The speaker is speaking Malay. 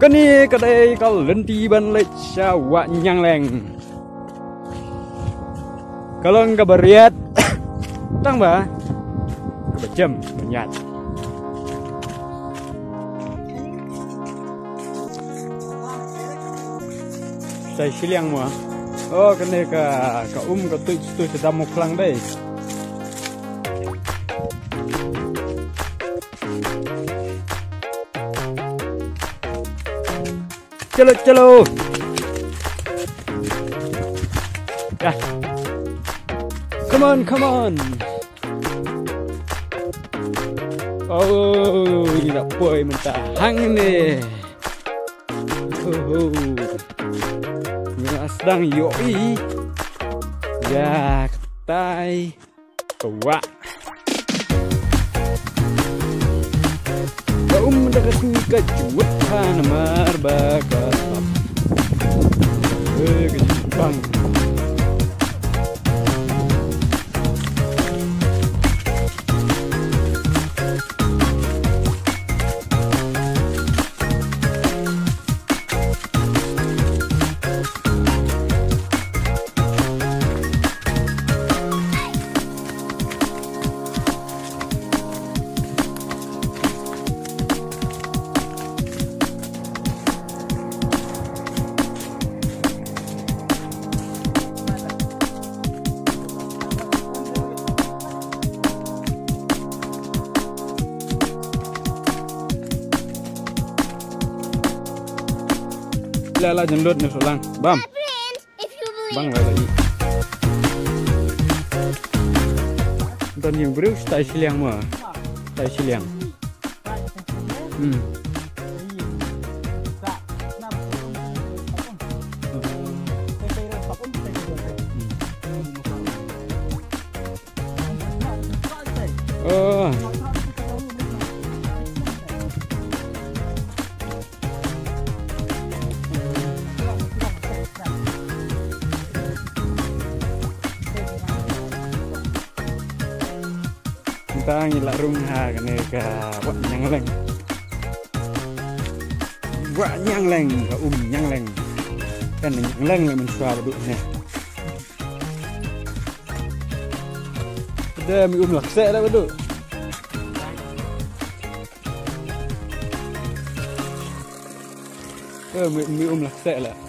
Cái này cái đây có lên đi bên lấy sao vạ nhang leng. Kalau nggak beriat, tang ba, kebacem banyak. Saya silang mua. Oh, cái này cả cái tôi sẽ đâm một lần đây. Chalo chalo. Ya. Come on, come on. Oh, ini nak boy mentah hang ni. Oh, Mina sedang yoi. Ya, ketai. Kewak. Kau mendekat kejuat hamar bakat. Kejepang. Lala jendut nih solang, bam, bang lagi. Ntar yang beri stay siliang mah, stay siliang. Oh. Kita ngilak rumah kene ke wak nyang leng, ke nyang leng, kan nyang leng le mensuar duduk ni. Ada mi laksek dah duduk. Mi laksek lah.